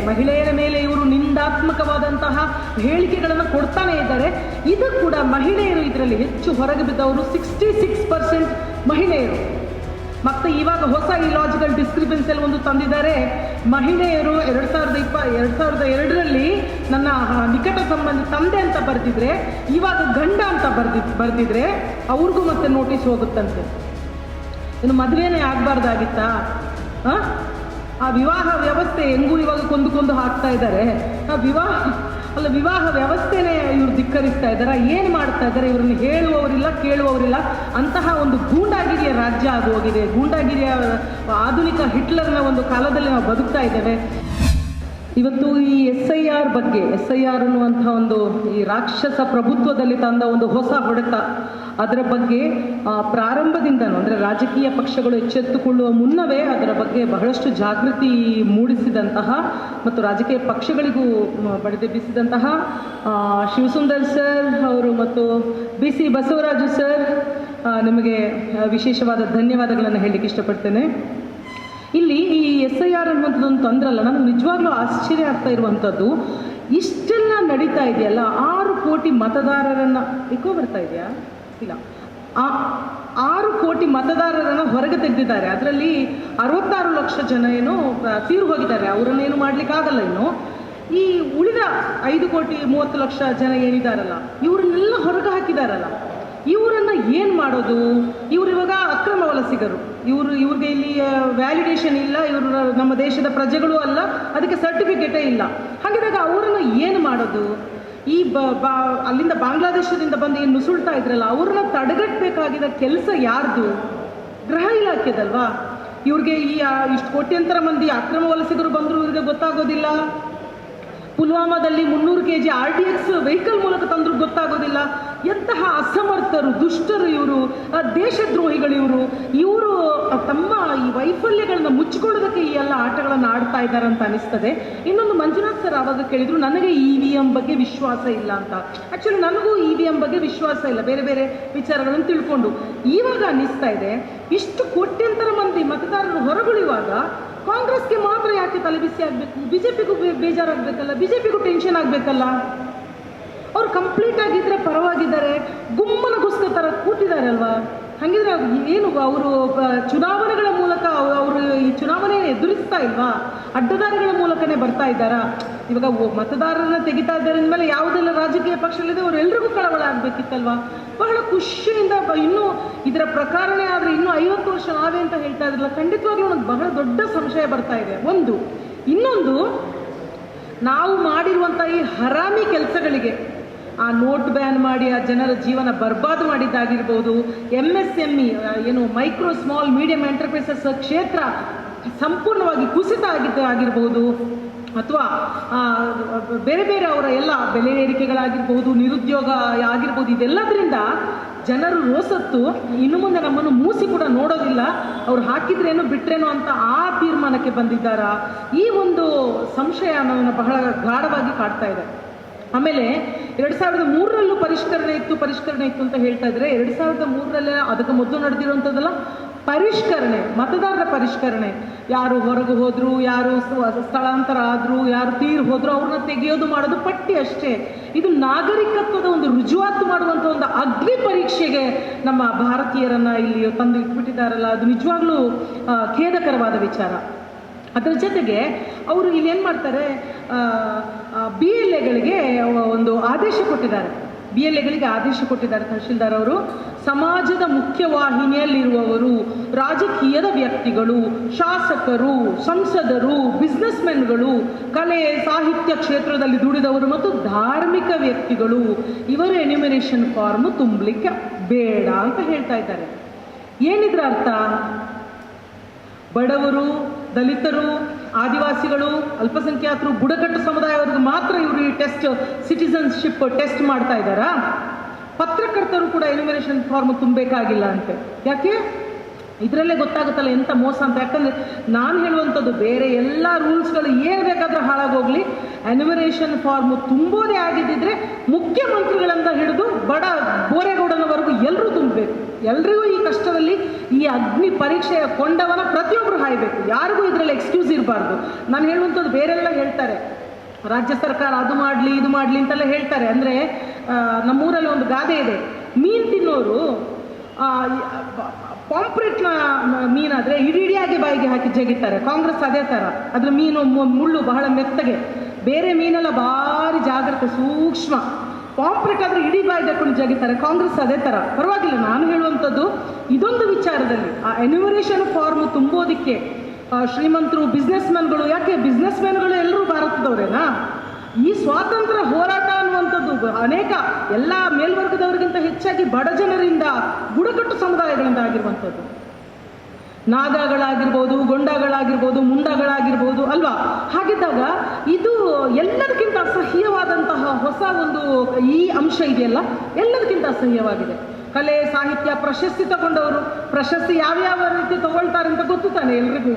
ಮಹಿಳೆಯರ ಮೇಲೆ ಇವರು ನಿಂದಾತ್ಮಕವಾದಂತಹ ಹೇಳಿಕೆಗಳನ್ನು ಕೊಡ್ತಾನೆ ಇದ್ದಾರೆ. ಇದು ಕೂಡ ಮಹಿಳೆಯರು ಇದರಲ್ಲಿ ಹೆಚ್ಚು ಹೊರಗೆ ಬಿದ್ದವರು 66% ಮಹಿಳೆಯರು. ಮತ್ತು ಇವಾಗ ಹೊಸ ಇಲಾಜಿಕಲ್ ಡಿಸ್ಕ್ರಿಪೆನ್ಸಿಯಲ್ಲಿ ಒಂದು ತಂದಿದ್ದಾರೆ. ಮಹಿಳೆಯರು 2002ರಲ್ಲಿ ನನ್ನ ನಿಕಟ ಸಂಬಂಧಿ ತಂದೆ ಅಂತ ಬರೆದಿದ್ರೆ, ಇವಾಗ ಗಂಡ ಅಂತ ಬರೆದಿದ್ರೆ ಅವ್ರಿಗೂ ಮತ್ತೆ ನೋಟಿಸ್ ಹೋಗುತ್ತಂತೆ. ಇನ್ನು ಮದುವೆನೇ ಆಗಬಾರ್ದಾಗಿತ್ತಾ? ಆ ವಿವಾಹ ವ್ಯವಸ್ಥೆ ಹೆಂಗೂ ಇವಾಗ ಕೊಂದು ಹಾಕ್ತಾ ಇದ್ದಾರೆ. ವಿವಾಹ ವ್ಯವಸ್ಥೆನೇ ಇವರು ಧಿಕ್ಕರಿಸ್ತಾ ಇದ್ದಾರೆ. ಏನು ಮಾಡ್ತಾ ಇದ್ದಾರೆ? ಇವ್ರನ್ನ ಹೇಳುವವರಿಲ್ಲ, ಕೇಳುವವರಿಲ್ಲ. ಅಂತಹ ಒಂದು ಗೂಂಡಾಗಿರಿಯ ರಾಜ್ಯ ಆಗಿ ಹೋಗಿದೆ. ಗೂಂಡಾಗಿರಿಯ ಆಧುನಿಕ ಹಿಟ್ಲರ್ನ ಒಂದು ಕಾಲದಲ್ಲಿ ನಾವು ಬದುಕ್ತಾ ಇದ್ದೇವೆ. ಇವತ್ತು ಈ SIR ಬಗ್ಗೆ, SIR ಅನ್ನುವಂಥ ಒಂದು ಈ ರಾಕ್ಷಸ ಪ್ರಭುತ್ವದಲ್ಲಿ ತಂದ ಒಂದು ಹೊಸ ಹೊಡೆತ, ಅದರ ಬಗ್ಗೆ ಪ್ರಾರಂಭದಿಂದನೂ ಅಂದರೆ ರಾಜಕೀಯ ಪಕ್ಷಗಳು ಎಚ್ಚೆತ್ತುಕೊಳ್ಳುವ ಮುನ್ನವೇ ಅದರ ಬಗ್ಗೆ ಬಹಳಷ್ಟು ಜಾಗೃತಿ ಮೂಡಿಸಿದಂತಹ ಮತ್ತು ರಾಜಕೀಯ ಪಕ್ಷಗಳಿಗೂ ಬಡಿದೆಬ್ಬಿಸಿದಂತಹ ಶಿವಸುಂದರ್ ಸರ್ ಅವರು ಮತ್ತು BC ಬಸವರಾಜು ಸರ್, ನಿಮಗೆ ವಿಶೇಷವಾದ ಧನ್ಯವಾದಗಳನ್ನು ಹೇಳಲಿಕ್ಕೆ ಇಷ್ಟಪಡ್ತೇನೆ. ಇಲ್ಲಿ ಈ SIR ಅನ್ನುವಂಥದ್ದೊಂದು ತಂದ್ರಲ್ಲ, ನನಗೆ ನಿಜವಾಗ್ಲೂ ಆಶ್ಚರ್ಯ ಆಗ್ತಾ ಇರುವಂಥದ್ದು, ಇಷ್ಟೆಲ್ಲ ನಡೀತಾ ಇದೆಯಲ್ಲ, 6 ಕೋಟಿ ಮತದಾರರನ್ನು ಬರ್ತಾ ಇದೆಯಾ? ಇಲ್ಲ, 6 ಕೋಟಿ ಮತದಾರರನ್ನು ಹೊರಗೆ ತೆಗೆದಿದ್ದಾರೆ. ಅದರಲ್ಲಿ 66 ಲಕ್ಷ ಜನ ಏನು ತೀರು ಹೋಗಿದ್ದಾರೆ, ಅವರನ್ನೇನು ಮಾಡಲಿಕ್ಕಾಗಲ್ಲ. ಇನ್ನು ಈ ಉಳಿದ 5 ಕೋಟಿ 30 ಲಕ್ಷ ಜನ ಏನಿದಾರಲ್ಲ, ಇವರನ್ನೆಲ್ಲ ಹೊರಗೆ ಹಾಕಿದಾರಲ್ಲ, ಇವರನ್ನು ಏನು ಮಾಡೋದು? ಇವರು ಇವಾಗ ಅಕ್ರಮ ವಲಸಿಗರು, ಇವ್ರಿಗೆ ಇಲ್ಲಿ ವ್ಯಾಲಿಡೇಷನ್ ಇಲ್ಲ, ಇವರು ನಮ್ಮ ದೇಶದ ಪ್ರಜೆಗಳು ಅಲ್ಲ, ಅದಕ್ಕೆ ಸರ್ಟಿಫಿಕೇಟೇ ಇಲ್ಲ. ಹಾಗಿದ್ದಾಗ ಅವರನ್ನು ಏನು ಮಾಡೋದು? ಈ ಅಲ್ಲಿಂದ ಬಾಂಗ್ಲಾದೇಶದಿಂದ ಬಂದು ಏನು ನುಸುಳ್ತಾ ಇದ್ರಲ್ಲ, ಅವ್ರನ್ನ ತಡೆಗಟ್ಟಬೇಕಾಗಿದ್ದ ಕೆಲಸ ಯಾರ್ದು? ಗೃಹ ಇಲಾಖೆದಲ್ವಾ? ಇವ್ರಿಗೆ ಇಷ್ಟು ಕೋಟ್ಯಂತರ ಮಂದಿ ಅಕ್ರಮ ವಲಸಿಗರು ಬಂದರೂ ಇವ್ರಿಗೆ ಗೊತ್ತಾಗೋದಿಲ್ಲ. ಪುಲ್ವಾಮಾದಲ್ಲಿ 300 kg RDX ವೆಹಿಕಲ್ ಮೂಲಕ ತಂದರೂ ಗೊತ್ತಾಗೋದಿಲ್ಲ. ಎಂತಹ ಅಸಮರ್ಥರು, ದುಷ್ಟರು ಇವರು, ದೇಶದ್ರೋಹಿಗಳು ಇವರು ತಮ್ಮ ಈ ವೈಫಲ್ಯಗಳನ್ನ ಮುಚ್ಚಿಕೊಳ್ಳೋದಕ್ಕೆ ಈ ಎಲ್ಲ ಆಟಗಳನ್ನು ಆಡ್ತಾ ಇದ್ದಾರೆ ಅಂತ ಅನಿಸ್ತದೆ. ಇನ್ನೊಂದು, ಮಂಜುನಾಥ್ ಸರ್ ಆವಾಗ ಕೇಳಿದ್ರು ನನಗೆ EVM ಬಗ್ಗೆ ವಿಶ್ವಾಸ ಇಲ್ಲ ಅಂತ. ಆ್ಯಕ್ಚುಲಿ ನನಗೂ EVM ಬಗ್ಗೆ ವಿಶ್ವಾಸ ಇಲ್ಲ, ಬೇರೆ ಬೇರೆ ವಿಚಾರಗಳನ್ನು ತಿಳ್ಕೊಂಡು. ಇವಾಗ ಅನ್ನಿಸ್ತಾ ಇದೆ, ಇಷ್ಟು ಕೋಟ್ಯಂತರ ಮಂದಿ ಮತದಾರರು ಹೊರಗುಳಿಯುವಾಗ ಕಾಂಗ್ರೆಸ್ಗೆ ಮಾತ್ರ ಯಾಕೆ ತಲೆಬಿಸಿ ಆಗಬೇಕು? BJPಗೂ ಬೇಜಾರಾಗಬೇಕಲ್ಲ, BJPಗೂ ಟೆನ್ಷನ್ ಆಗಬೇಕಲ್ಲ. ಅವ್ರು ಕಂಪ್ಲೀಟ್ ಆಗಿದ್ರೆ ಪರವಾಗಿದ್ದಾರೆ, ಗುಮ್ಮನ ಗುಸ್ತ ಥರ ಕೂತಿದ್ದಾರೆ ಅಲ್ವಾ? ಹಾಗಿದ್ರೆ ಏನು ಅವರು ಚುನಾವಣೆಗಳ ಮೂಲಕ ಅವರು ಈ ಚುನಾವಣೆ ಎದುರಿಸ್ತಾ ಇಲ್ವಾ? ಅಡ್ಡದಾರಿಗಳ ಮೂಲಕನೇ ಬರ್ತಾ ಇದ್ದಾರಾ? ಇವಾಗ ಮತದಾರರನ್ನ ತೆಗಿತಾ ಇದ್ದಾರೆ ಅಂದಮೇಲೆ ಯಾವುದೆಲ್ಲ ರಾಜಕೀಯ ಪಕ್ಷಗಳಿದೆ ಅವರೆಲ್ಲರಿಗೂ ಕಳವಳ ಆಗಬೇಕಿತ್ತಲ್ವಾ? ಬಹಳ ಖುಷಿಯಿಂದ ಇನ್ನೂ ಇದರ ಪ್ರಕಾರನೇ ಆದರೆ ಇನ್ನೂ 50 ವರ್ಷ ನಾವೇ ಅಂತ ಹೇಳ್ತಾ ಇದ್ರಲ್ಲ, ಖಂಡಿತವಾಗ್ಲೂ ನನಗೆ ಬಹಳ ದೊಡ್ಡ ಸಂಶಯ ಬರ್ತಾ ಇದೆ. ಒಂದು, ಇನ್ನೊಂದು, ನಾವು ಮಾಡಿರುವಂಥ ಈ ಹರಾಮಿ ಕೆಲಸಗಳಿಗೆ, ಆ ನೋಟ್ ಬ್ಯಾನ್ ಮಾಡಿ ಆ ಜನರ ಜೀವನ ಬರ್ಬಾದು ಮಾಡಿದ್ದಾಗಿರ್ಬೋದು, MSME ಏನು ಮೈಕ್ರೋ ಸ್ಮಾಲ್ ಮೀಡಿಯಂ ಎಂಟರ್ಪ್ರೈಸಸ್ ಕ್ಷೇತ್ರ ಸಂಪೂರ್ಣವಾಗಿ ಕುಸಿತ ಆಗಿರ್ಬೋದು, ಅಥವಾ ಬೇರೆ ಬೇರೆ ಅವರ ಎಲ್ಲ ಬೆಲೆ ಏರಿಕೆಗಳಾಗಿರ್ಬೋದು, ನಿರುದ್ಯೋಗ ಆಗಿರ್ಬೋದು, ಇದೆಲ್ಲದರಿಂದ ಜನರು ರೋಸತ್ತು ಇನ್ನು ಮುಂದೆ ನಮ್ಮನ್ನು ಮೂಸಿ ಕೂಡ ನೋಡೋದಿಲ್ಲ, ಅವ್ರು ಹಾಕಿದ್ರೇನು ಬಿಟ್ರೇನೋ ಅಂತ ಆ ತೀರ್ಮಾನಕ್ಕೆ ಬಂದಿದ್ದಾರಾ? ಈ ಒಂದು ಸಂಶಯ ನಮ್ಮನ್ನು ಬಹಳ ಗಾಢವಾಗಿ ಕಾಡ್ತಾ ಇದೆ. ಆಮೇಲೆ 2003ರಲ್ಲೂ ಪರಿಷ್ಕರಣೆ ಇತ್ತು ಅಂತ ಹೇಳ್ತಾ ಇದ್ರೆ, 2003ರಲ್ಲೇ ಅದಕ್ಕೆ ಮೊದಲು ನಡೆದಿರುವಂಥದ್ದೆಲ್ಲ ಪರಿಷ್ಕರಣೆ, ಮತದಾರರ ಪರಿಷ್ಕರಣೆ. ಯಾರು ಹೊರಗೆ ಹೋದ್ರು, ಯಾರು ಸ್ಥಳಾಂತರ ಆದ್ರು, ಯಾರು ತೀರು ಹೋದ್ರು, ಅವ್ರನ್ನ ತೆಗೆಯೋದು ಮಾಡೋದು ಪಟ್ಟಿ ಅಷ್ಟೇ. ಇದು ನಾಗರಿಕತ್ವದ ಒಂದು ರುಜುವಾತು ಮಾಡುವಂಥ ಒಂದು ಅಗ್ನಿ ಪರೀಕ್ಷೆಗೆ ನಮ್ಮ ಭಾರತೀಯರನ್ನ ಇಲ್ಲಿ ತಂದು ಇಟ್ಬಿಟ್ಟಿದ್ದಾರಲ್ಲ, ಅದು ನಿಜವಾಗ್ಲೂ ಖೇದಕರವಾದ ವಿಚಾರ. ಅದರ ಜೊತೆಗೆ ಅವರು ಇಲ್ಲಿ ಏನು ಮಾಡ್ತಾರೆ, BLAಗಳಿಗೆ ಒಂದು ಆದೇಶ ಕೊಟ್ಟಿದ್ದಾರೆ. BLAಗಳಿಗೆ ಆದೇಶ ಕೊಟ್ಟಿದ್ದಾರೆ ತಹಶೀಲ್ದಾರ್ ಅವರು. ಸಮಾಜದ ಮುಖ್ಯವಾಹಿನಿಯಲ್ಲಿರುವವರು, ರಾಜಕೀಯದ ವ್ಯಕ್ತಿಗಳು, ಶಾಸಕರು, ಸಂಸದರು, ಬಿಸ್ನೆಸ್ಮೆನ್ಗಳು, ಕಲೆ ಸಾಹಿತ್ಯ ಕ್ಷೇತ್ರದಲ್ಲಿ ದುಡಿದವರು ಮತ್ತು ಧಾರ್ಮಿಕ ವ್ಯಕ್ತಿಗಳು, ಇವರ ಎನ್ಯುಮಿನೇಷನ್ ಫಾರ್ಮ್ ತುಂಬಲಿಕ್ಕೆ ಬೇಡ ಅಂತ ಹೇಳ್ತಾ ಇದ್ದಾರೆ. ಏನಿದ್ರ ಅರ್ಥ? ಬಡವರು, ದಲಿತರು, ಆದಿವಾಸಿಗಳು, ಅಲ್ಪಸಂಖ್ಯಾತರು, ಬುಡಕಟ್ಟು ಸಮುದಾಯವ್ರಿಗೆ ಮಾತ್ರ ಇವರು ಈ ಸಿಟಿಸನ್ಶಿಪ್ ಟೆಸ್ಟ್ ಮಾಡ್ತಾ ಇದ್ದಾರಾ? ಪತ್ರಕರ್ತರು ಕೂಡ ಎನ್ಯುಮಿನೇಷನ್ ಫಾರ್ಮ್ ತುಂಬಬೇಕಾಗಿಲ್ಲ ಅಂತೆ. ಯಾಕೆ? ಇದರಲ್ಲೇ ಗೊತ್ತಾಗುತ್ತಲ್ಲ ಎಂಥ ಮೋಸ ಅಂತ. ಯಾಕಂದರೆ ನಾನು ಹೇಳುವಂಥದ್ದು ಬೇರೆ ಎಲ್ಲ ರೂಲ್ಸ್ಗಳು ಏನು ಬೇಕಾದರೂ ಹಾಳಾಗೋಗಲಿ, ಎನ್ಯುಮರೇಷನ್ ಫಾರ್ಮು ತುಂಬೋದೇ ಆಗಿದ್ದಿದ್ರೆ ಮುಖ್ಯಮಂತ್ರಿಗಳಿಂದ ಹಿಡಿದು ಬಡ ಬೋರೇಗೌಡನವರೆಗೂ ಎಲ್ಲರೂ ತುಂಬಬೇಕು. ಎಲ್ರಿಗೂ ಈ ಕಷ್ಟದಲ್ಲಿ ಈ ಅಗ್ನಿ ಪರೀಕ್ಷೆಯ ಕೊಂಡವನ ಪ್ರತಿಯೊಬ್ಬರು ಹಾಯಬೇಕು. ಯಾರಿಗೂ ಇದರಲ್ಲಿ ಎಕ್ಸ್ಕ್ಯೂಸ್ ಇರಬಾರ್ದು. ನಾನು ಹೇಳುವಂಥದ್ದು ಬೇರೆಲ್ಲ ಹೇಳ್ತಾರೆ, ರಾಜ್ಯ ಸರ್ಕಾರ ಅದು ಮಾಡಲಿ ಇದು ಮಾಡಲಿ ಅಂತೆಲ್ಲ ಹೇಳ್ತಾರೆ. ಅಂದರೆ ನಮ್ಮೂರಲ್ಲಿ ಒಂದು ಗಾದೆ ಇದೆ, ಮೀನು ತಿನ್ನೋರು ಪಾಂಪ್ರೆಟ್ನ ಮೀನಾದರೆ ಇಡಿಯಾಗಿ ಬಾಯಿಗೆ ಹಾಕಿ ಜಗಿತಾರೆ. ಕಾಂಗ್ರೆಸ್ ಅದೇ ಥರ, ಅದ್ರ ಮೀನು ಮುಳ್ಳು ಬಹಳ ಮೆತ್ತಗೆ, ಬೇರೆ ಮೀನೆಲ್ಲ ಭಾರಿ ಜಾಗ್ರತೆ ಸೂಕ್ಷ್ಮ. ಪಾಂಪ್ರೆಟ್ ಆದರೆ ಇಡೀ ಬಾಯಿಗೆ ಹಾಕೊಂಡು ಜಗಿತಾರೆ. ಕಾಂಗ್ರೆಸ್ ಅದೇ ಥರ. ಪರವಾಗಿಲ್ಲ, ನಾನು ಹೇಳುವಂಥದ್ದು ಇದೊಂದು ವಿಚಾರದಲ್ಲಿ ಆ ಎನ್ಯುಮರೇಷನ್ ಫಾರ್ಮ್ ತುಂಬೋದಕ್ಕೆ ಶ್ರೀಮಂತರು, ಬಿಸ್ನೆಸ್ ಮ್ಯಾನ್ಗಳು, ಯಾಕೆ ಬಿಸ್ನೆಸ್ ಮ್ಯಾನ್ಗಳು ಎಲ್ಲರೂ ಭಾರತದವರೇನಾ? ಈ ಸ್ವಾತಂತ್ರ್ಯ ಹೋರಾಟ ಅನ್ನುವಂಥದ್ದು ಅನೇಕ ಎಲ್ಲ ಮೇಲ್ವರ್ಗದವರಿಗಿಂತ ಹೆಚ್ಚಾಗಿ ಬಡ ಜನರಿಂದ, ಬುಡಕಟ್ಟು ಸಮುದಾಯಗಳಿಂದ ಆಗಿರುವಂಥದ್ದು. ನಾಗಾಗಳಾಗಿರ್ಬೋದು, ಗೊಂಡಗಳಾಗಿರ್ಬೋದು, ಮುಂಡಗಳಾಗಿರ್ಬೋದು ಅಲ್ವಾ? ಹಾಗಿದ್ದಾಗ ಇದು ಎಲ್ಲದಕ್ಕಿಂತ ಅಸಹ್ಯವಾದಂತಹ ಹೊಸ ಒಂದು ಈ ಅಂಶ ಇದೆಯಲ್ಲ, ಎಲ್ಲದಕ್ಕಿಂತ ಅಸಹ್ಯವಾಗಿದೆ. ಕಲೆ, ಸಾಹಿತ್ಯ, ಪ್ರಶಸ್ತಿ ತಗೊಂಡವರು, ಪ್ರಶಸ್ತಿ ಯಾವ್ಯಾವ ರೀತಿ ತಗೊಳ್ತಾರೆ ಅಂತ ಗೊತ್ತು ತಾನೆ ಎಲ್ರಿಗೂ.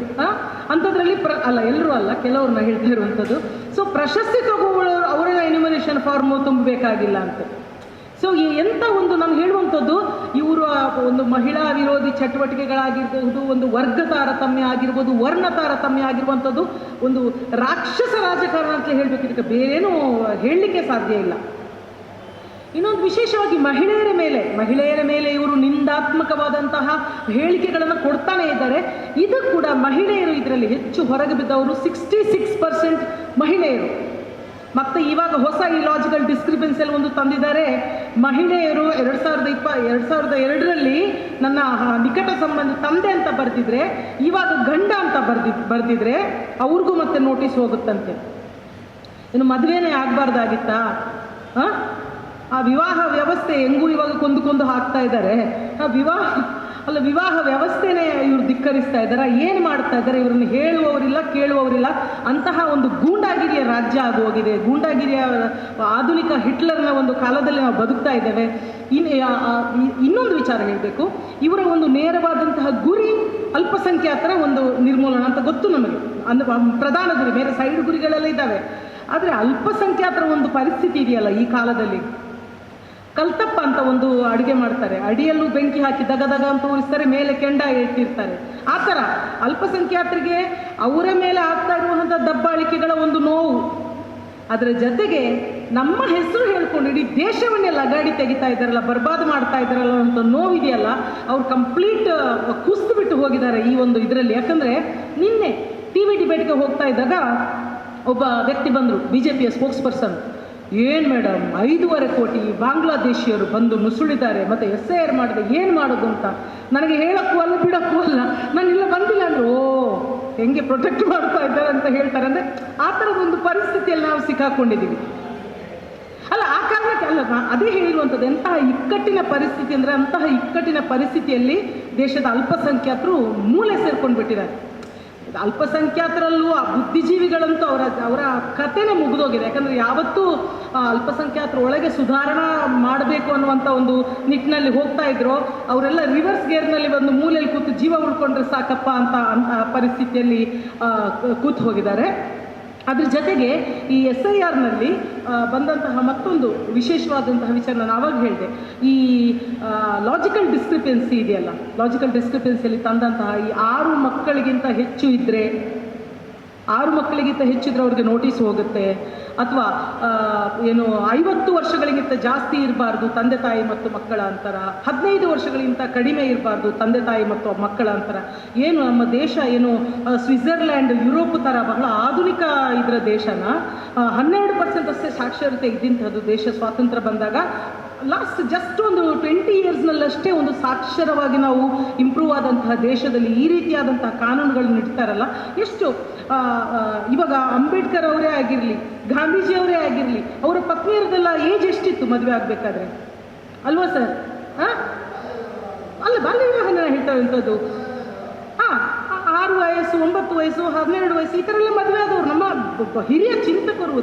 ಅಂಥದ್ರಲ್ಲಿ ಅಲ್ಲ, ಎಲ್ಲರೂ ಅಲ್ಲ, ಕೆಲವ್ರನ್ನ ಹೇಳ್ತಾ ಇರುವಂಥದ್ದು. ಸೊ ಪ್ರಶಸ್ತಿ ತಗೊಳ್ಳೋರು ಅವರ ಎನ್ಯುಮರೇಷನ್ ಫಾರ್ಮು ತುಂಬಬೇಕಾಗಿಲ್ಲ ಅಂತ. ಸೊ ಎಂಥ ಒಂದು ನಾನು ಹೇಳುವಂಥದ್ದು, ಇವರು ಒಂದು ಮಹಿಳಾ ವಿರೋಧಿ ಚಟುವಟಿಕೆಗಳಾಗಿರ್ಬಹುದು, ಒಂದು ವರ್ಗ ತಾರತಮ್ಯ ಆಗಿರ್ಬೋದು, ವರ್ಣ ತಾರತಮ್ಯ ಆಗಿರುವಂಥದ್ದು, ಒಂದು ರಾಕ್ಷಸ ರಾಜಕಾರಣ ಅಂತ ಹೇಳಬೇಕು. ಇದಕ್ಕೆ ಬೇರೇನೂ ಹೇಳಲಿಕ್ಕೆ ಸಾಧ್ಯ ಇಲ್ಲ. ಇನ್ನೊಂದು ವಿಶೇಷವಾಗಿ ಮಹಿಳೆಯರ ಮೇಲೆ ಇವರು ನಿಂದಾತ್ಮಕವಾದಂತಹ ಹೇಳಿಕೆಗಳನ್ನು ಕೊಡ್ತಾನೆ ಇದ್ದಾರೆ. ಇದು ಕೂಡ ಮಹಿಳೆಯರು ಇದರಲ್ಲಿ ಹೆಚ್ಚು ಹೊರಗೆ ಬಿದ್ದವರು 66% ಮಹಿಳೆಯರು. ಮತ್ತು ಇವಾಗ ಹೊಸ ಈ ಲಾಜಿಕಲ್ ಡಿಸ್ಕ್ರಿಪೆನ್ಸಿಯಲ್ಲಿ ಒಂದು ತಂದಿದ್ದಾರೆ. ಮಹಿಳೆಯರು 2002ರಲ್ಲಿ ನನ್ನ ನಿಕಟ ಸಂಬಂಧಿ ತಂದೆ ಅಂತ ಬರೆದಿದ್ರೆ, ಇವಾಗ ಗಂಡ ಅಂತ ಬರೆದಿದ್ರೆ ಅವ್ರಿಗೂ ಮತ್ತೆ ನೋಟಿಸ್ ಹೋಗುತ್ತಂತೆ. ಇನ್ನು ಮದುವೆನೇ ಆಗಬಾರ್ದಾಗಿತ್ತಾ? ಆ ವಿವಾಹ ವ್ಯವಸ್ಥೆ ಹೆಂಗೂ ಇವಾಗ ಕೊಂದು ಹಾಕ್ತಾ ಇದ್ದಾರೆ. ಆ ವಿವಾಹ ವ್ಯವಸ್ಥೆನೇ ಇವರು ಧಿಕ್ಕರಿಸ್ತಾ ಇದ್ದಾರೆ. ಏನು ಮಾಡ್ತಾ ಇದ್ದಾರೆ? ಇವರನ್ನು ಹೇಳುವವರಿಲ್ಲ, ಕೇಳುವವರಿಲ್ಲ. ಅಂತಹ ಒಂದು ಗೂಂಡಾಗಿರಿಯ ರಾಜ್ಯ ಆಗೋಗಿದೆ. ಗೂಂಡಾಗಿರಿಯ ಆಧುನಿಕ ಹಿಟ್ಲರ್ನ ಒಂದು ಕಾಲದಲ್ಲಿ ನಾವು ಬದುಕ್ತಾ ಇದ್ದೇವೆ. ಇನ್ನೊಂದು ವಿಚಾರ ಹೇಳಬೇಕು, ಇವರ ಒಂದು ನೇರವಾದಂತಹ ಗುರಿ ಅಲ್ಪಸಂಖ್ಯಾತರ ಒಂದು ನಿರ್ಮೂಲನ ಅಂತ ಗೊತ್ತು ನಮಗೆ. ಅಂದ್ರೆ ಪ್ರಧಾನ ಗುರಿ, ಬೇರೆ ಸೈಡ್ ಗುರಿಗಳೆಲ್ಲ ಇದ್ದಾವೆ. ಆದರೆ ಅಲ್ಪಸಂಖ್ಯಾತರ ಒಂದು ಪರಿಸ್ಥಿತಿ ಇದೆಯಲ್ಲ ಈ ಕಾಲದಲ್ಲಿ, ಕಲ್ತಪ್ಪ ಅಂತ ಒಂದು ಅಡುಗೆ ಮಾಡ್ತಾರೆ, ಅಡಿಯಲ್ಲೂ ಬೆಂಕಿ ಹಾಕಿ ದಗ ಅಂತ ಉರಿಸ್ತಾರೆ, ಮೇಲೆ ಕೆಂಡ ಇಟ್ಟಿರ್ತಾರೆ. ಆ ಥರ ಅಲ್ಪಸಂಖ್ಯಾತರಿಗೆ ಅವರ ಮೇಲೆ ಆಗ್ತಾ ಇರುವಂಥ ದಬ್ಬಾಳಿಕೆಗಳ ಒಂದು ನೋವು, ಅದರ ಜೊತೆಗೆ ನಮ್ಮ ಹೆಸರು ಹೇಳ್ಕೊಂಡು ಇಡೀ ದೇಶವನ್ನೇ ಲಗಾಡಿ ತೆಗಿತಾ ಇದ್ದಾರಲ್ಲ, ಬರ್ಬಾದ್ ಮಾಡ್ತಾ ಇದ್ದಾರಲ್ಲ ಅಂತ ನೋವಿದೆಯಲ್ಲ, ಅವ್ರು ಕಂಪ್ಲೀಟ್ ಕುಸ್ತು ಬಿಟ್ಟು ಹೋಗಿದ್ದಾರೆ ಈ ಒಂದು ಇದರಲ್ಲಿ. ಯಾಕಂದರೆ ನಿನ್ನೆ TV ಡಿಬೇಟ್ಗೆ ಹೋಗ್ತಾ ಇದ್ದಾಗ ಒಬ್ಬ ವ್ಯಕ್ತಿ ಬಂದರು, BJPಯ ಸ್ಪೋಕ್ಸ್ ಪರ್ಸನ್. ಏನು ಮೇಡಮ್, 5.5 ಕೋಟಿ ಬಾಂಗ್ಲಾದೇಶಿಯರು ಬಂದು ನುಸುಳಿದ್ದಾರೆ, ಮತ್ತು SIR ಮಾಡಿದೆ, ಏನು ಮಾಡೋದು ಅಂತ ನನಗೆ ಹೇಳೋಕ್ಕೂ ಅಲ್ಲ ಬಿಡೋಕ್ಕೂ ಅಲ್ಲ. ನಾನು ಇಲ್ಲ ಬಂದಿಲ್ಲ ಅಂದರೆ ಓ ಹೆಂಗೆ ಪ್ರೊಟೆಕ್ಟ್ ಮಾಡ್ತಾ ಇದ್ದಾರೆ ಅಂತ ಹೇಳ್ತಾರೆ. ಅಂದರೆ ಆ ಥರದೊಂದು ಪರಿಸ್ಥಿತಿಯಲ್ಲಿ ನಾವು ಸಿಕ್ಕಾಕೊಂಡಿದ್ದೀವಿ ಅಲ್ಲ. ಆ ಕಾರಣಕ್ಕೆ ಅಲ್ಲ, ಅದೇ ಹೇಳಿರುವಂಥದ್ದು, ಎಂತಹ ಇಕ್ಕಟ್ಟಿನ ಪರಿಸ್ಥಿತಿ ಅಂದರೆ, ಅಂತಹ ಇಕ್ಕಟ್ಟಿನ ಪರಿಸ್ಥಿತಿಯಲ್ಲಿ ದೇಶದ ಅಲ್ಪಸಂಖ್ಯಾತರು ಮೂಲೆ ಸೇರ್ಕೊಂಡು ಬಿಟ್ಟಿದ್ದಾರೆ. ಅಲ್ಪಸಂಖ್ಯಾತರಲ್ಲೂ ಬುದ್ಧಿಜೀವಿಗಳಂತೂ ಅವರ ಕಥೆನೇ ಮುಗಿದೋಗಿದೆ. ಯಾಕಂದರೆ ಯಾವತ್ತೂ ಅಲ್ಪಸಂಖ್ಯಾತರ ಒಳಗೆ ಸುಧಾರಣಾ ಮಾಡಬೇಕು ಅನ್ನುವಂಥ ಒಂದು ನಿಟ್ಟಿನಲ್ಲಿ ಹೋಗ್ತಾ ಇದ್ರು, ಅವರೆಲ್ಲ ರಿವರ್ಸ್ ಗೇರ್ನಲ್ಲಿ ಒಂದು ಮೂಲೆಯಲ್ಲಿ ಕೂತು ಜೀವ ಉಳ್ಕೊಂಡ್ರೆ ಸಾಕಪ್ಪ ಅಂತ ಪರಿಸ್ಥಿತಿಯಲ್ಲಿ ಕೂತು ಹೋಗಿದ್ದಾರೆ. ಅದ್ರ ಜೊತೆಗೆ ಈ SIRನಲ್ಲಿ ಬಂದಂತಹ ಮತ್ತೊಂದು ವಿಶೇಷವಾದಂತಹ ವಿಚಾರ ನಾನು ಆವಾಗ ಹೇಳಿದೆ, ಈ ಲಾಜಿಕಲ್ ಡಿಸ್ಕ್ರಿಪೆನ್ಸಿ ಇದೆಯಲ್ಲ, ಲಾಜಿಕಲ್ ಡಿಸ್ಕ್ರಿಪೆನ್ಸಿಯಲ್ಲಿ ತಂದಂತಹ ಈ 6 ಮಕ್ಕಳಿಗಿಂತ ಹೆಚ್ಚು ಇದ್ದರೆ ಅವ್ರಿಗೆ ನೋಟಿಸ್ ಹೋಗುತ್ತೆ. ಅಥವಾ 50 ವರ್ಷಗಳಿಗಿಂತ ಜಾಸ್ತಿ ಇರಬಾರ್ದು ತಂದೆ ತಾಯಿ ಮತ್ತು ಮಕ್ಕಳ ಅಂತರ, 15 ವರ್ಷಗಳಿಗಿಂತ ಕಡಿಮೆ ಇರಬಾರ್ದು ತಂದೆ ತಾಯಿ ಮತ್ತು ಮಕ್ಕಳ ಅಂತರ. ನಮ್ಮ ದೇಶ ಸ್ವಿಟ್ಜರ್ಲ್ಯಾಂಡ್, ಯುರೋಪ್ ಥರ ಬಹಳ ಆಧುನಿಕ ಇದರ ದೇಶನ 12% ಅಷ್ಟೇ ಸಾಕ್ಷರತೆ ಇದ್ದಂಥದ್ದು ದೇಶ ಸ್ವಾತಂತ್ರ್ಯ ಬಂದಾಗ. ಲಾಸ್ಟ್ ಜಸ್ಟ್ ಒಂದು 20 ಇಯರ್ಸ್ನಲ್ಲಷ್ಟೇ ಒಂದು ಸಾಕ್ಷರವಾಗಿ ನಾವು ಇಂಪ್ರೂವ್ ಆದಂತಹ ದೇಶದಲ್ಲಿ ಈ ರೀತಿಯಾದಂತಹ ಕಾನೂನುಗಳನ್ನ ಇಡ್ತಾರಲ್ಲ, ಎಷ್ಟು ಇವಾಗ ಅಂಬೇಡ್ಕರ್ ಅವರೇ ಆಗಿರಲಿ, ಗಾಂಧೀಜಿಯವರೇ ಆಗಿರಲಿ, ಅವರ ಪತ್ನಿಯರದೆಲ್ಲ ಏಜ್ ಎಷ್ಟಿತ್ತು ಮದುವೆ ಆಗಬೇಕಾದ್ರೆ ಅಲ್ವಾ ಸರ್? ಅಲ್ಲ, ಬಾಲ್ಯ ವಿವಾಹನ ಹೇಳ್ತಾ ಇರುವಂಥದ್ದು 6 6 ವಯಸ್ಸು 9 ವಯಸ್ಸು 12 ವಯಸ್ಸು ಈ ಥರ ಎಲ್ಲ ಮದುವೆ ಆದವರು ನಮ್ಮ ಹಿರಿಯ ಚಿಂತಕರು,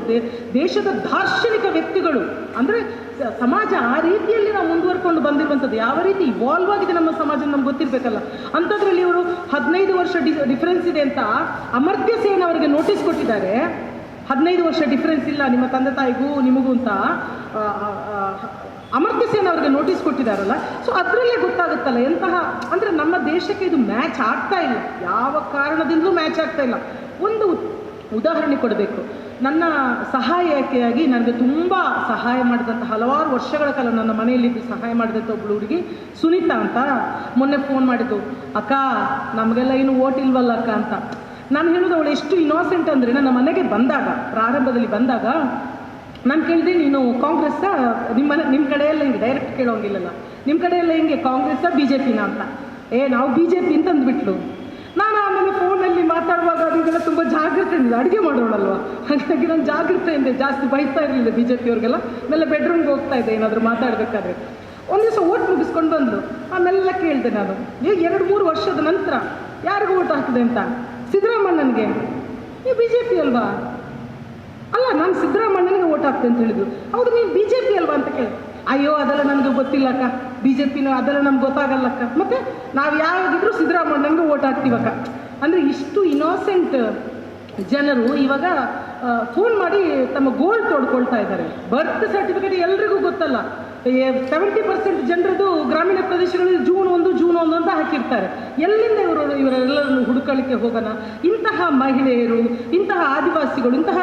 ದೇಶದ ದಾರ್ಶನಿಕ ವ್ಯಕ್ತಿಗಳು. ಅಂದರೆ ಸಮಾಜ ಆ ರೀತಿಯಲ್ಲಿ ನಾವು ಮುಂದುವರ್ಕೊಂಡು ಬಂದಿರುವಂಥದ್ದು. ಯಾವ ರೀತಿ ಇವಾಲ್ವ್ ಆಗಿದೆ ನಮ್ಮ ಸಮಾಜ ನಮ್ಗೆ ಗೊತ್ತಿರಬೇಕಲ್ಲ. ಅಂಥದ್ರಲ್ಲಿ ಇವರು 15 ವರ್ಷ ಡಿಫ್ರೆನ್ಸ್ ಇದೆ ಅಂತ ಅಮರ್ತ್ಯ ಸೇನ್ ಅವರಿಗೆ ನೋಟಿಸ್ ಕೊಟ್ಟಿದ್ದಾರೆ. 15 ವರ್ಷ ಡಿಫ್ರೆನ್ಸ್ ಇಲ್ಲ ನಿಮ್ಮ ತಂದೆ ತಾಯಿಗೂ ನಿಮಗೂ ಅಂತ ಅಮರ್ತ್ಯ ಸೇನ್ ಅವರಿಗೆ ನೋಟಿಸ್ ಕೊಟ್ಟಿದ್ದಾರಲ್ಲ. ಸೊ ಅದರಲ್ಲೇ ಗೊತ್ತಾಗುತ್ತಲ್ಲ ಎಂತಹ, ಅಂದರೆ ನಮ್ಮ ದೇಶಕ್ಕೆ ಇದು ಮ್ಯಾಚ್ ಆಗ್ತಾ ಇಲ್ಲ, ಯಾವ ಕಾರಣದಿಂದಲೂ ಮ್ಯಾಚ್ ಆಗ್ತಾ ಇಲ್ಲ. ಒಂದು ಉದಾಹರಣೆ ಕೊಡಬೇಕು. ನನ್ನ ಸಹಾಯಕಿಯಾಗಿ ನನಗೆ ತುಂಬ ಸಹಾಯ ಮಾಡಿದಂಥ, ಹಲವಾರು ವರ್ಷಗಳ ಕಾಲ ನನ್ನ ಮನೆಯಲ್ಲಿದ್ದು ಸಹಾಯ ಮಾಡಿದಂಥ ಒಬ್ಬಳು ಹುಡುಗಿ ಸುನೀತಾ ಅಂತ ಮೊನ್ನೆ ಫೋನ್ ಮಾಡಿದ್ದು, ಅಕ್ಕ ನಮಗೆಲ್ಲ ಏನು ಓಟ್ ಇಲ್ವಲ್ಲ ಅಕ್ಕ ಅಂತ. ನಾನು ಹೇಳೋದು ಅವಳು ಎಷ್ಟು ಇನ್ನೋಸೆಂಟ್ ಅಂದರೆ, ನನ್ನ ಮನೆಗೆ ಬಂದಾಗ, ಪ್ರಾರಂಭದಲ್ಲಿ ಬಂದಾಗ ನಾನು ಕೇಳಿದೆ, ನೀನು ಕಾಂಗ್ರೆಸ್ಸ, ನಿಮ್ಮ ಕಡೆಯೆಲ್ಲ ಹಿಂಗೆ ಡೈರೆಕ್ಟ್ ಕೇಳೋಂಗಿಲ್ಲಲ್ಲ, ನಿಮ್ಮ ಕಡೆಯೆಲ್ಲ ಹಿಂಗೆ ಕಾಂಗ್ರೆಸ್ಸ BJPನ ಅಂತ. ನಾವು BJP ಅಂತ ಅಂದ್ಬಿಟ್ಲು. ನಾನು ಆಮೇಲೆ ಫೋನಲ್ಲಿ ಮಾತಾಡುವಾಗ ಅದೆಲ್ಲ ತುಂಬ ಜಾಗ್ರತೆಯಿಂದ, ಅಡುಗೆ ಮಾಡೋಳಲ್ವ, ಹಾಗಾಗಿ ನಾನು ಜಾಗ್ರತೆಯಿಂದ ಜಾಸ್ತಿ ಬಯಸ್ತಾ ಇರಲಿಲ್ಲ BJP ಅವ್ರಿಗೆಲ್ಲ. ಆಮೇಲೆ ಬೆಡ್ರೂಮ್ಗೆ ಹೋಗ್ತಾ ಇದ್ದೆ ಏನಾದರೂ ಮಾತಾಡಬೇಕಾದ್ರೆ. ಒಂದು ದಿವಸ ಓಟ್ ಮುಗಿಸ್ಕೊಂಡು ಬಂದು ಆಮೇಲೆಲ್ಲ ಕೇಳಿದೆ ನಾನು, 2-3 ವರ್ಷದ ನಂತರ ಯಾರಿಗೂ ಓಟ್ ಹಾಕಿದೆ ಅಂತ. ಸಿದ್ದರಾಮಣ್ಣನಿಗೆ. ನೀವು BJP ಅಲ್ವಾ? ಅಲ್ಲ, ನಾನು ಸಿದ್ದರಾಮಣ್ಣನಿಗೆ ಓಟ್ ಹಾಕ್ತೆ ಅಂತ ಹೇಳಿದ್ರು. ಹೌದು, ನೀವು BJP ಅಲ್ವಾ ಅಂತ ಕೇಳಿ. ಅಯ್ಯೋ ಅದೆಲ್ಲ ನನಗೆ ಗೊತ್ತಿಲ್ಲಕ್ಕ, BJPನೂ ಅದೆಲ್ಲ ನಮ್ಗೆ ಗೊತ್ತಾಗಲ್ಲಕ್ಕ, ಮತ್ತು ನಾವು ಯಾವಾಗಿದ್ರೂ ಸಿದ್ದರಾಮಣ್ಣನಿಗೆ ಓಟ್ ಹಾಕ್ತೀವಕ್ಕ. ಅಂದರೆ ಇಷ್ಟು ಇನ್ನೋಸೆಂಟ್ ಜನರು ಇವಾಗ ಫೋನ್ ಮಾಡಿ ತಮ್ಮ ಗೋಲ್ ತೋಡ್ಕೊಳ್ತಾ ಇದ್ದಾರೆ. ಬರ್ತ್ ಸರ್ಟಿಫಿಕೇಟ್ ಎಲ್ರಿಗೂ ಗೊತ್ತಲ್ಲ. 70% ಜನರದು ಗ್ರಾಮೀಣ ಪ್ರದೇಶಗಳಲ್ಲಿ ಜೂನ್ 1 ಅಂತ ಹಾಕಿರ್ತಾರೆ. ಎಲ್ಲಿಂದ ಇವರೆಲ್ಲರನ್ನು ಹುಡುಕಲಿಕ್ಕೆ ಹೋಗೋಣ? ಇಂತಹ ಮಹಿಳೆಯರು, ಇಂತಹ ಆದಿವಾಸಿಗಳು, ಇಂತಹ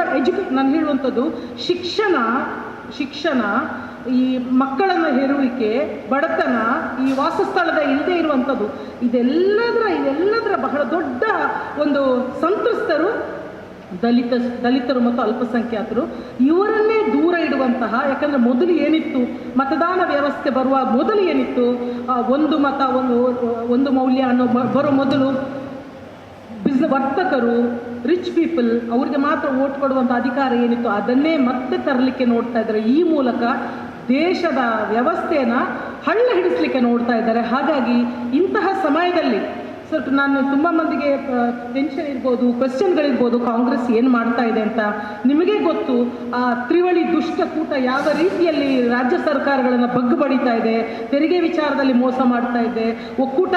ನಾನು ಹೇಳುವಂಥದ್ದು ಶಿಕ್ಷಣ, ಈ ಮಕ್ಕಳನ್ನು ಹೆರುವಿಕೆ, ಬಡತನ, ಈ ವಾಸಸ್ಥಳದ ಇಲ್ಲದೆ ಇರುವಂಥದ್ದು, ಇದೆಲ್ಲದರ ಬಹಳ ದೊಡ್ಡ ಒಂದು ಸಂತ್ರಸ್ತರು ದಲಿತರು ಮತ್ತು ಅಲ್ಪಸಂಖ್ಯಾತರು. ಇವರನ್ನೇ ದೂರ ಇಡುವಂತಹ, ಯಾಕಂದರೆ ಮೊದಲು ಏನಿತ್ತು, ಮತದಾನ ವ್ಯವಸ್ಥೆ ಬರುವ ಮೊದಲು ಏನಿತ್ತು, ಒಂದು ಮತ ಒಂದು ಮೌಲ್ಯ ಅನ್ನೋ ಬರೋ ಮೊದಲು ವರ್ತಕರು, ರಿಚ್ ಪೀಪಲ್, ಅವ್ರಿಗೆ ಮಾತ್ರ ಓಟ್ ಕೊಡುವಂಥ ಅಧಿಕಾರ ಏನಿತ್ತು ಅದನ್ನೇ ಮತ್ತೆ ತರಲಿಕ್ಕೆ ನೋಡ್ತಾ ಇದ್ದಾರೆ. ಈ ಮೂಲಕ ದೇಶದ ವ್ಯವಸ್ಥೆಯನ್ನು ಹಳ್ಳ ಹಿಡಿಸ್ಲಿಕ್ಕೆ ನೋಡ್ತಾ ಇದ್ದಾರೆ. ಹಾಗಾಗಿ ಇಂತಹ ಸಮಯದಲ್ಲಿ ಸ್ವಲ್ಪ ನಾನು ತುಂಬ ಮಂದಿಗೆ ಟೆನ್ಷನ್ ಇರ್ಬೋದು, ಕ್ವೆಶ್ಚನ್ಗಳಿರ್ಬೋದು, ಕಾಂಗ್ರೆಸ್ ಏನು ಮಾಡ್ತಾ ಇದೆ ಅಂತ. ನಿಮಗೆ ಗೊತ್ತು, ಆ ತ್ರಿವಳಿ ದುಷ್ಟಕೂಟ ಯಾವ ರೀತಿಯಲ್ಲಿ ರಾಜ್ಯ ಸರ್ಕಾರಗಳನ್ನು ಬಗ್ಗು ಬಡಿತಾ ಇದೆ, ತೆರಿಗೆ ವಿಚಾರದಲ್ಲಿ ಮೋಸ ಮಾಡ್ತಾ ಇದೆ, ಒಕ್ಕೂಟ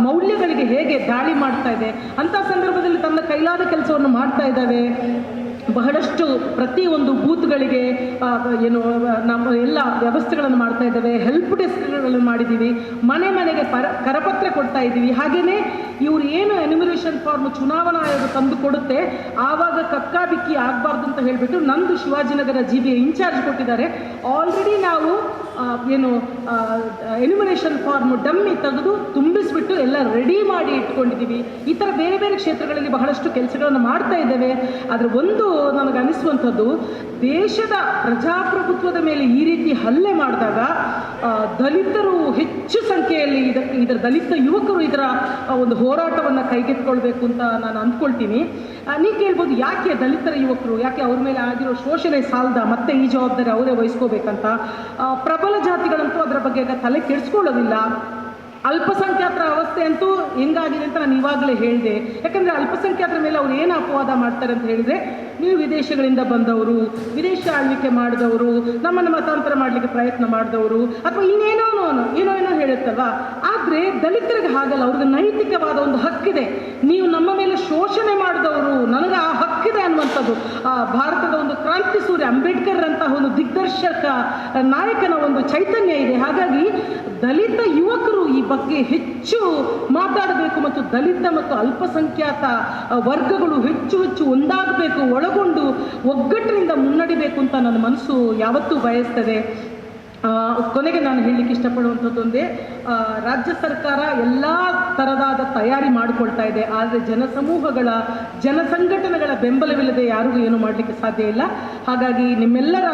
ಮೌಲ್ಯಗಳಿಗೆ ಹೇಗೆ ದಾಳಿ ಮಾಡ್ತಾ ಇದೆ. ಅಂಥ ಸಂದರ್ಭದಲ್ಲಿ ತನ್ನ ಕೈಲಾದ ಕೆಲಸವನ್ನು ಮಾಡ್ತಾ ಇದ್ದಾವೆ. ಬಹಳಷ್ಟು ಪ್ರತಿಯೊಂದು ಬೂತ್ಗಳಿಗೆ ನಮ್ಮ ಎಲ್ಲ ವ್ಯವಸ್ಥೆಗಳನ್ನು ಮಾಡ್ತಾ ಇದ್ದೇವೆ. ಹೆಲ್ಪ್ ಡೆಸ್ಕ್ಗಳನ್ನು ಮಾಡಿದ್ದೀವಿ, ಮನೆಗೆ ಕರಪತ್ರ ಕೊಡ್ತಾ ಇದ್ದೀವಿ. ಹಾಗೆಯೇ ಇವರು ಏನು ಎನ್ಯುಮರೇಷನ್ ಫಾರ್ಮ್ ಚುನಾವಣಾ ಆಯೋಗ ತಂದು ಕೊಡುತ್ತೆ, ಆವಾಗ ಕಕ್ಕಾಬಿಕ್ಕಿ ಆಗಬಾರ್ದು ಅಂತ ಹೇಳಿಬಿಟ್ಟು ನಂದು ಶಿವಾಜಿನಗರ GBA ಇನ್ಚಾರ್ಜ್ ಕೊಟ್ಟಿದ್ದಾರೆ. ಆಲ್ರೆಡಿ ನಾವು ಎನ್ಯುಮರೇಷನ್ ಫಾರ್ಮ್ ಡಮ್ಮಿ ತೆಗೆದು ತುಂಬಿಸ್ಬಿಟ್ಟು ಎಲ್ಲ ರೆಡಿ ಮಾಡಿ ಇಟ್ಕೊಂಡಿದ್ದೀವಿ. ಈ ಥರ ಬೇರೆ ಬೇರೆ ಕ್ಷೇತ್ರಗಳಲ್ಲಿ ಬಹಳಷ್ಟು ಕೆಲಸಗಳನ್ನು ಮಾಡ್ತಾ ಇದ್ದೇವೆ. ಆದರೆ ಒಂದು ನನಗನ್ನಿಸುವಂಥದ್ದು, ದೇಶದ ಪ್ರಜಾಪ್ರಭುತ್ವದ ಮೇಲೆ ಈ ರೀತಿ ಹಲ್ಲೆ ಮಾಡಿದಾಗ ದಲಿತರು ಹೆಚ್ಚು ಸಂಖ್ಯೆಯಲ್ಲಿ ಇದರ ದಲಿತ ಯುವಕರು ಇದರ ಒಂದು ಹೋರಾಟವನ್ನು ಕೈಗೆತ್ತಿಕೊಳ್ಬೇಕು ಅಂತ ನಾನು ಅಂದ್ಕೊಳ್ತೀನಿ. ನೀವು ಕೇಳ್ಬೋದು, ಯಾಕೆ ದಲಿತರ ಯುವಕರು, ಯಾಕೆ ಅವ್ರ ಮೇಲೆ ಆಗಿರೋ ಶೋಷಣೆ ಸಾಲದ, ಮತ್ತೆ ಈ ಜವಾಬ್ದಾರಿ ಅವರೇ ವಹಿಸ್ಕೋಬೇಕಂತ. ಪ್ರಬಲ ಜಾತಿಗಳಂತೂ ಅದರ ಬಗ್ಗೆ ತಲೆ ಕೆಡಿಸ್ಕೊಳ್ಳೋದಿಲ್ಲ. ಅಲ್ಪಸಂಖ್ಯಾತರ ಅವಸ್ಥೆ ಅಂತೂ ಹೆಂಗಾಗಿದೆ ಅಂತ ನಾನು ಇವಾಗಲೇ ಹೇಳಿದೆ. ಯಾಕಂದರೆ ಅಲ್ಪಸಂಖ್ಯಾತರ ಮೇಲೆ ಅವ್ರು ಏನು ಅಪವಾದ ಮಾಡ್ತಾರೆ ಅಂತ ಹೇಳಿದರೆ, ನೀವು ವಿದೇಶಗಳಿಂದ ಬಂದವರು, ವಿದೇಶ ಆಳ್ವಿಕೆ ಮಾಡಿದವರು, ನಮ್ಮನ್ನು ಮತಾಂತರ ಮಾಡಲಿಕ್ಕೆ ಪ್ರಯತ್ನ ಮಾಡಿದವರು, ಅಥವಾ ಇನ್ನೇನೋ ಹೇಳುತ್ತಲ್ವ. ಆದರೆ ದಲಿತರಿಗೆ ಹಾಗಲ್ಲ, ಅವ್ರಿಗೆ ನೈತಿಕವಾದ ಒಂದು ಹಕ್ಕಿದೆ. ನೀವು ನಮ್ಮ ಮೇಲೆ ಶೋಷಣೆ ಮಾಡಿದವರು, ನನಗೆ ಆ ಹಕ್ಕಿದೆ ಅನ್ನುವಂಥದ್ದು. ಭಾರತದ ಒಂದು ಕ್ರಾಂತಿ ಸೂರ್ಯ ಅಂಬೇಡ್ಕರ್ ಅಂತಹ ಒಂದು ದಿಗ್ದರ್ಶಕ ನಾಯಕನ ಒಂದು ಚೈತನ್ಯ ಇದೆ. ಹಾಗಾಗಿ ದಲಿತ ಯುವಕರು ಈ ಬಗ್ಗೆ ಹೆಚ್ಚು ಮಾತಾಡಬೇಕು ಮತ್ತು ದಲಿತ ಮತ್ತು ಅಲ್ಪಸಂಖ್ಯಾತ ವರ್ಗಗಳು ಹೆಚ್ಚು ಒಂದಾಗಬೇಕು, ಒಳಗೊಂಡು ಒಗ್ಗಟ್ಟಿನಿಂದ ಮುನ್ನಡಿಬೇಕು ಅಂತ ನನ್ನ ಮನಸ್ಸು ಯಾವತ್ತೂ ಬಯಸ್ತದೆ. ಕೊನೆಗೆ ನಾನು ಹೇಳಲಿಕ್ಕೆ ಇಷ್ಟಪಡುವಂಥದ್ದೊಂದೇ, ರಾಜ್ಯ ಸರ್ಕಾರ ಎಲ್ಲ ಥರದಾದ ತಯಾರಿ ಮಾಡಿಕೊಳ್ತಾ ಇದೆ. ಆದರೆ ಜನಸಂಘಟನೆಗಳ ಬೆಂಬಲವಿಲ್ಲದೆ ಯಾರಿಗೂ ಏನು ಮಾಡಲಿಕ್ಕೆ ಸಾಧ್ಯ ಇಲ್ಲ. ಹಾಗಾಗಿ ನಿಮ್ಮೆಲ್ಲರ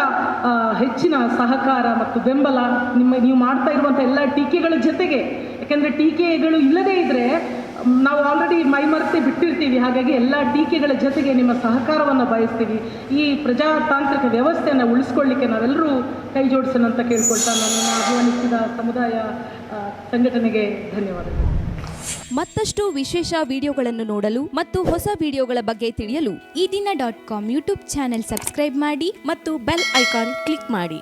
ಹೆಚ್ಚಿನ ಸಹಕಾರ ಮತ್ತು ಬೆಂಬಲ, ನೀವು ಮಾಡ್ತಾ ಇರುವಂಥ ಎಲ್ಲ ಟೀಕೆಗಳ ಜೊತೆಗೆ, ಯಾಕೆಂದರೆ ಟೀಕೆಗಳು ಇಲ್ಲದೇ ಇದ್ದರೆ ನಾವು ಆಲ್ರೆಡಿ ಮೈಮರೆತೇ ಬಿಟ್ಟಿರ್ತೀವಿ. ಹಾಗಾಗಿ ಎಲ್ಲ ಟೀಕೆಗಳ ಜೊತೆಗೆ ನಿಮ್ಮ ಸಹಕಾರವನ್ನು ಬಯಸ್ತೀವಿ. ಈ ಪ್ರಜಾತಾಂತ್ರಿಕ ವ್ಯವಸ್ಥೆಯನ್ನು ಉಳಿಸ್ಕೊಳ್ಳಿಕ್ಕೆ ನಾವೆಲ್ಲರೂ ಕೈ ಜೋಡಿಸೋಣ ಅಂತ ಕೇಳ್ಕೊಳ್ತಾ ನನ್ನನ್ನು ಆಹ್ವಾನಿಸಿದ ಸಮುದಾಯ ಸಂಘಟನೆಗೆ ಧನ್ಯವಾದಗಳು. ಮತ್ತಷ್ಟು ವಿಶೇಷ ವಿಡಿಯೋಗಳನ್ನು ನೋಡಲು ಮತ್ತು ಹೊಸ ವಿಡಿಯೋಗಳ ಬಗ್ಗೆ ತಿಳಿಯಲು ಈ ದಿನ .com ಯೂಟ್ಯೂಬ್ ಚಾನೆಲ್ ಸಬ್ಸ್ಕ್ರೈಬ್ ಮಾಡಿ ಮತ್ತು ಬೆಲ್ ಐಕಾನ್ ಕ್ಲಿಕ್ ಮಾಡಿ.